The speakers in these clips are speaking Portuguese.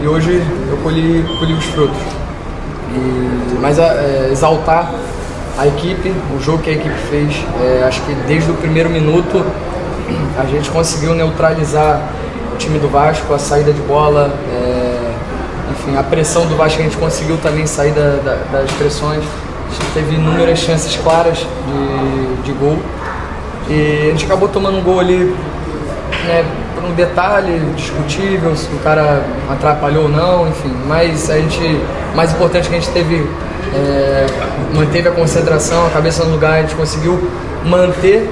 e hoje eu colhi os frutos. Mas exaltar a equipe, o jogo que a equipe fez, acho que desde o primeiro minuto a gente conseguiu neutralizar o time do Vasco, a saída de bola, enfim, a pressão do Vasco a gente conseguiu também sair das pressões. A gente teve inúmeras chances claras de gol e a gente acabou tomando um gol ali, né, por um detalhe discutível, se o cara atrapalhou ou não, enfim, mas mais importante que a gente manteve a concentração, a cabeça no lugar, a gente conseguiu manter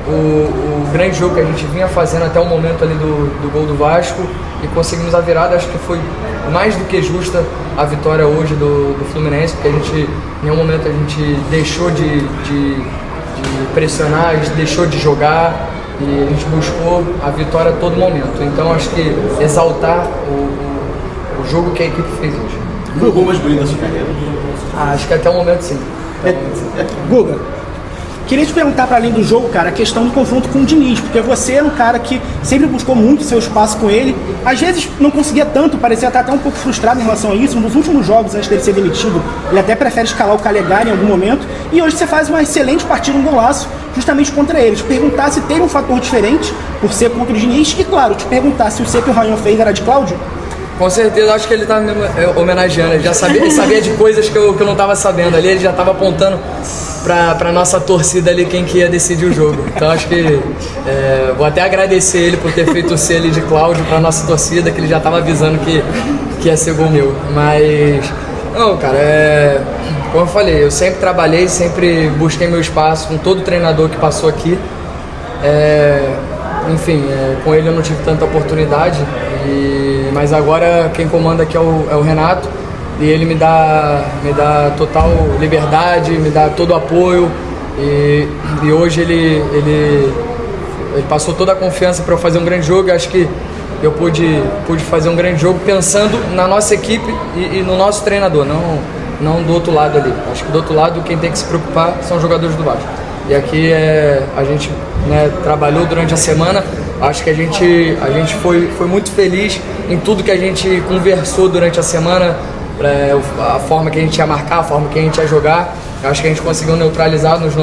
o grande jogo que a gente vinha fazendo até o momento ali do gol do Vasco e conseguimos a virada. Acho que foi mais do que justa a vitória hoje do Fluminense, porque em nenhum momento a gente deixou de pressionar, a gente deixou de jogar e a gente buscou a vitória a todo momento. Então acho que exaltar o jogo que a equipe fez hoje. Foi o gol mais bonito da sua carreira? Acho que até o momento sim. Guga, queria te perguntar, para além do jogo, cara, a questão do confronto com o Diniz, porque você é um cara que sempre buscou muito seu espaço com ele, às vezes não conseguia tanto, parecia estar até um pouco frustrado em relação a isso. Nos últimos jogos, antes dele ser demitido, ele até prefere escalar o Calegari em algum momento, e hoje você faz uma excelente partida, um golaço, justamente contra ele. Te perguntar se teve um fator diferente por ser contra o Diniz, e claro, te perguntar se o C que o Ryan fez era de Cláudio. Com certeza, acho que ele tá me homenageando, ele sabia de coisas que eu não estava sabendo ali, ele já estava apontando pra nossa torcida ali quem que ia decidir o jogo. Então acho que vou até agradecer ele por ter feito o C ali de Cláudio pra nossa torcida, que ele já estava avisando que ia ser gol meu. Mas, não, cara, como eu falei, eu sempre trabalhei, sempre busquei meu espaço com todo treinador que passou aqui. Enfim, com ele eu não tive tanta oportunidade, mas agora quem comanda aqui é o Renato, e ele me dá total liberdade, me dá todo o apoio, e hoje ele passou toda a confiança para eu fazer um grande jogo. Eu acho que eu pude fazer um grande jogo pensando na nossa equipe e no nosso treinador, não do outro lado ali. Acho que do outro lado quem tem que se preocupar são os jogadores do Vasco. E aqui a gente, né, trabalhou durante a semana. Acho que a gente foi muito feliz em tudo que a gente conversou durante a semana, a forma que a gente ia marcar, a forma que a gente ia jogar. Acho que a gente conseguiu neutralizar nos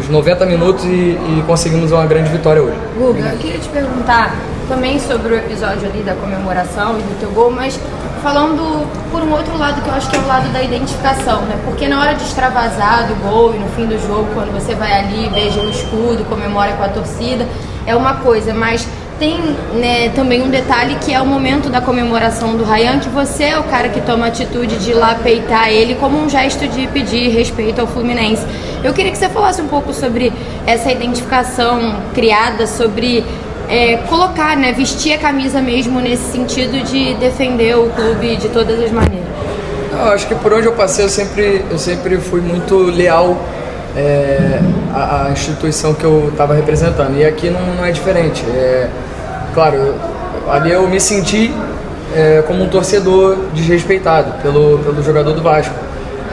90 minutos e conseguimos uma grande vitória hoje. Guga, eu queria te perguntar também sobre o episódio ali da comemoração e do teu gol, mas falando por um outro lado, que eu acho que é o lado da identificação, né? Porque na hora de extravasar do gol e no fim do jogo, quando você vai ali, beija o escudo, comemora com a torcida, é uma coisa, mas tem, né, também um detalhe que é o momento da comemoração do Ryan, que você é o cara que toma a atitude de ir lá peitar ele como um gesto de pedir respeito ao Fluminense. Eu queria que você falasse um pouco sobre essa identificação criada, sobre colocar, né, vestir a camisa mesmo nesse sentido de defender o clube de todas as maneiras. Eu acho que por onde eu passei eu sempre fui muito leal à instituição que eu estava representando, e aqui não é diferente. Claro, ali eu me senti como um torcedor desrespeitado pelo jogador do Vasco,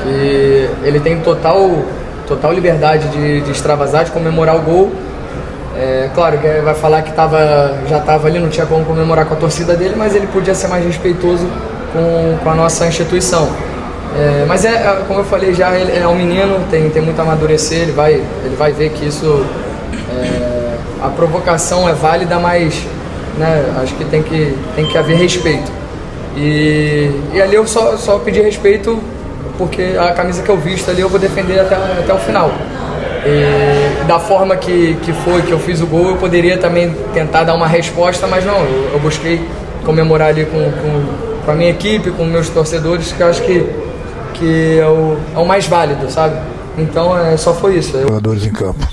que ele tem total liberdade de extravasar, de comemorar o gol. Claro que vai falar que já estava ali, não tinha como comemorar com a torcida dele, mas ele podia ser mais respeitoso com a nossa instituição. Mas como eu falei já, ele é um menino, tem muito a amadurecer, ele vai ver que isso, a provocação é válida, mas, né, acho que tem que haver respeito. E ali eu só pedi respeito porque a camisa que eu visto ali eu vou defender até o final. E da forma que eu fiz o gol, eu poderia também tentar dar uma resposta, mas não, eu busquei comemorar ali com a minha equipe, com meus torcedores, que eu acho que é o mais válido, sabe? Então só foi isso. Jogadores em campo.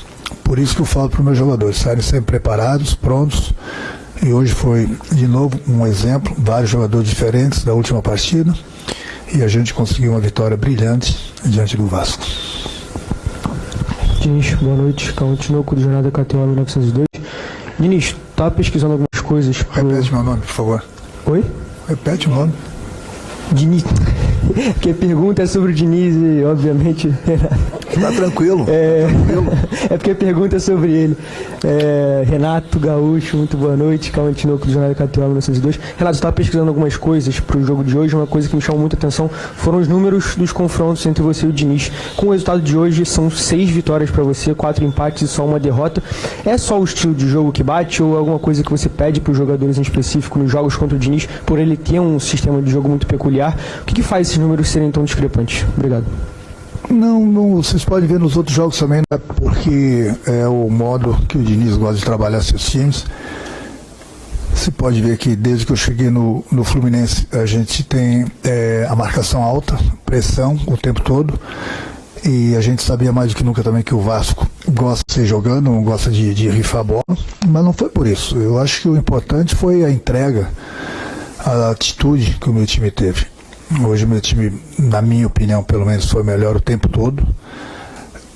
Por isso que eu falo para os meus jogadores, saírem sempre preparados, prontos. E hoje foi, de novo, um exemplo, vários jogadores diferentes da última partida, e a gente conseguiu uma vitória brilhante diante do Vasco. Diniz, boa noite. Continua com o Jornada KTO 1902. Diniz, tá pesquisando algumas coisas Repete meu nome, por favor. Oi? Repete o nome. Diniz. Que pergunta é sobre o Diniz e, obviamente, Tá tranquilo. É porque a pergunta é sobre ele. Renato Gaúcho, muito boa noite. Calma Tinoco do Jornal da KTO 1902. Renato, você estava pesquisando algumas coisas para o jogo de hoje. Uma coisa que me chamou muita atenção foram os números dos confrontos entre você e o Diniz. Com o resultado de hoje, são 6 vitórias para você, 4 empates e só uma derrota. É só o estilo de jogo que bate ou alguma coisa que você pede para os jogadores em específico nos jogos contra o Diniz, por ele ter um sistema de jogo muito peculiar? O que faz esses números serem tão discrepantes? Obrigado. Não, vocês podem ver nos outros jogos também, né? Porque é o modo que o Diniz gosta de trabalhar seus times. Você pode ver que desde que eu cheguei no Fluminense, a gente tem a marcação alta, pressão o tempo todo. E a gente sabia mais do que nunca também que o Vasco gosta de ser jogando, não gosta de rifar a bola. Mas não foi por isso. Eu acho que o importante foi a entrega, a atitude que o meu time teve. Hoje o meu time, na minha opinião, pelo menos, foi melhor o tempo todo.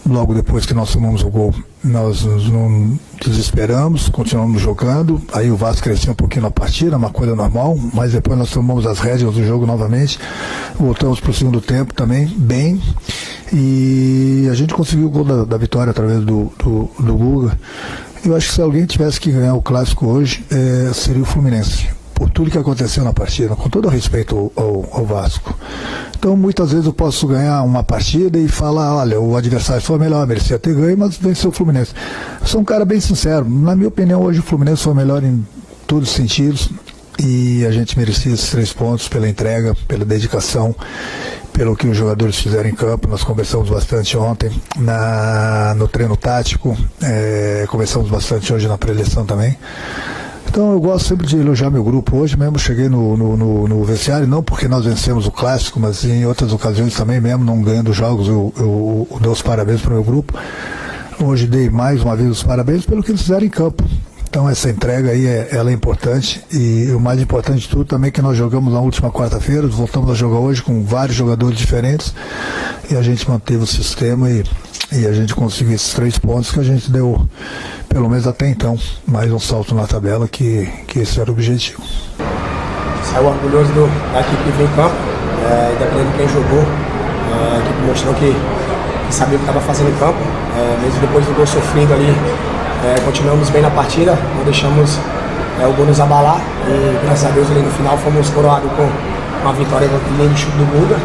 Logo depois que nós tomamos o gol, nós não desesperamos, continuamos jogando. Aí o Vasco cresceu um pouquinho na partida, uma coisa normal, mas depois nós tomamos as rédeas do jogo novamente. Voltamos para o segundo tempo também, bem. E a gente conseguiu o gol da vitória através do Guga. Eu acho que se alguém tivesse que ganhar o clássico hoje, seria o Fluminense. Por tudo que aconteceu na partida, com todo o respeito ao Vasco. Então, muitas vezes eu posso ganhar uma partida e falar, olha, o adversário foi melhor, merecia ter ganho, mas venceu o Fluminense. Eu sou um cara bem sincero. Na minha opinião, hoje o Fluminense foi melhor em todos os sentidos e a gente merecia esses 3 pontos pela entrega, pela dedicação, pelo que os jogadores fizeram em campo. Nós conversamos bastante ontem no treino tático, conversamos bastante hoje na pré-eleição também. Então eu gosto sempre de elogiar meu grupo. Hoje mesmo cheguei no vestiário, não porque nós vencemos o clássico, mas em outras ocasiões também, mesmo não ganhando jogos, eu dou os parabéns para o meu grupo. Hoje dei mais uma vez os parabéns pelo que eles fizeram em campo. Então essa entrega aí, ela é importante, e o mais importante de tudo também é que nós jogamos na última quarta-feira, voltamos a jogar hoje com vários jogadores diferentes, e a gente manteve o sistema e a gente conseguiu esses 3 pontos que a gente deu, pelo menos até então, mais um salto na tabela, que esse era o objetivo. Saiu orgulhoso da equipe que veio em campo, independente de quem jogou, a equipe mostrou que sabia o que estava fazendo em campo, mesmo depois do gol sofrido ali, continuamos bem na partida, não deixamos o gol nos abalar, e graças a Deus ali no final fomos coroados com uma vitória no chute do Guga.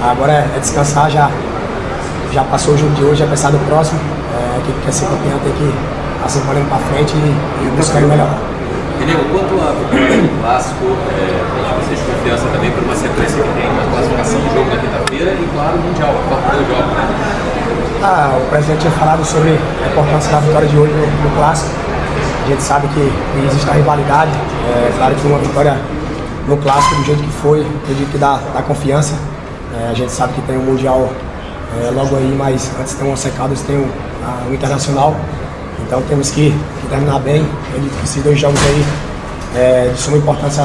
Agora é descansar, já passou o jogo de hoje, já pensar no próximo. A equipe que quer ser campeã tem que estar sempre olhando para frente e buscar o melhor. Entendeu? Quanto a vitória do clássico, deixa vocês de confiança também por uma sequência que tem na classificação do jogo na quinta-feira e, claro, o Mundial, o quarto do jogo, né? O presidente tinha falado sobre a importância da vitória de hoje no clássico. A gente sabe que existe a rivalidade. Claro que uma vitória no clássico, do jeito que foi, acredito que dá confiança. A gente sabe que tem o Mundial logo aí, mas antes tem o Secados, tem o Internacional. Então temos que terminar bem. Eu acredito que esses 2 jogos aí de suma importância,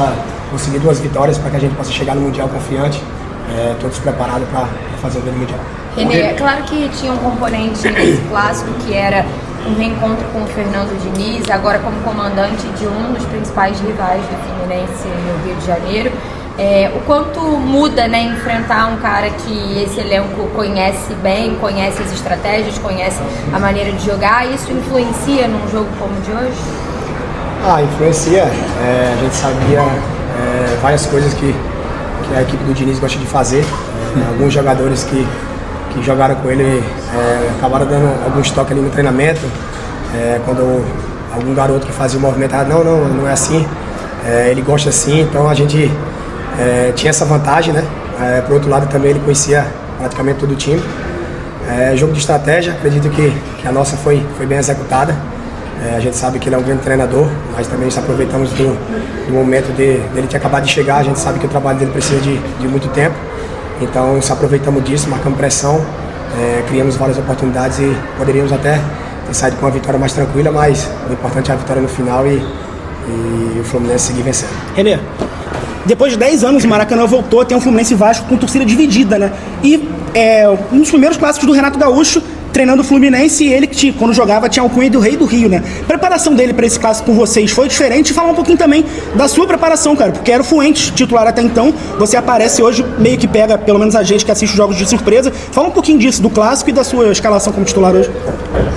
conseguir 2 vitórias para que a gente possa chegar no Mundial confiante, todos preparados para fazer o grande Mundial. Renê, é claro que tinha um componente nesse clássico que era um reencontro com o Fernando Diniz, agora como comandante de um dos principais rivais do Fluminense no Rio de Janeiro. O quanto muda, né, enfrentar um cara que esse elenco conhece bem, conhece as estratégias, conhece a maneira de jogar, isso influencia num jogo como o de hoje? Influencia. A gente sabia várias coisas que a equipe do Diniz gosta de fazer. Alguns jogadores que jogaram com ele acabaram dando alguns toques ali no treinamento. Quando algum garoto que fazia o movimento, não é assim, ele gosta assim, então a gente tinha essa vantagem, né? Por outro lado também ele conhecia praticamente todo o time. Jogo de estratégia, acredito que a nossa foi bem executada. A gente sabe que ele é um grande treinador, mas também nos aproveitamos do momento dele ter acabado de chegar. A gente sabe que o trabalho dele precisa de muito tempo, então nos aproveitamos disso, marcamos pressão, criamos várias oportunidades e poderíamos até ter saído com uma vitória mais tranquila, mas o importante é a vitória no final e o Fluminense seguir vencendo. Renê, depois de 10 anos o Maracanã voltou a ter um Fluminense e Vasco com torcida dividida, né? E um dos primeiros clássicos do Renato Gaúcho treinando o Fluminense e ele que quando jogava tinha alcunha do Rei do Rio, né? A preparação dele para esse clássico com vocês foi diferente? Falar um pouquinho também da sua preparação, cara, porque era o Fuentes titular até então, você aparece hoje, meio que pega, pelo menos a gente que assiste os jogos de surpresa. Fala um pouquinho disso, do clássico e da sua escalação como titular hoje.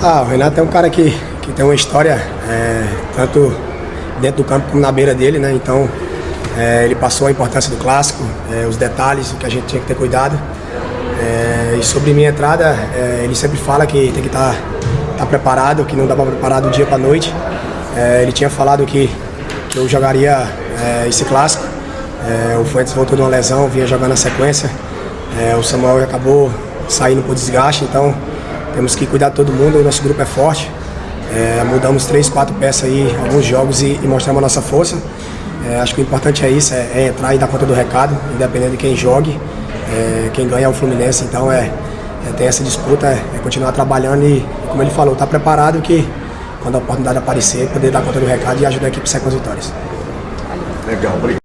O Renato é um cara que tem uma história, tanto dentro do campo como na beira dele, né? Então, ele passou a importância do clássico, os detalhes, o que a gente tinha que ter cuidado. E sobre minha entrada, ele sempre fala que tem que estar preparado, que não dá para preparar do dia para a noite. Ele tinha falado que eu jogaria esse clássico. O Fuentes voltou de uma lesão, vinha jogando na sequência. O Samuel acabou saindo por desgaste, então temos que cuidar de todo mundo, o nosso grupo é forte. Mudamos 3, 4 peças aí, alguns jogos e mostramos a nossa força. Acho que o importante é isso, é entrar e dar conta do recado, independente de quem jogue. Quem ganha é o Fluminense, então tem essa disputa, continuar trabalhando e, como ele falou, estar preparado que quando a oportunidade aparecer, poder dar conta do recado e ajudar a equipe a sair com as vitórias. Legal, obrigado.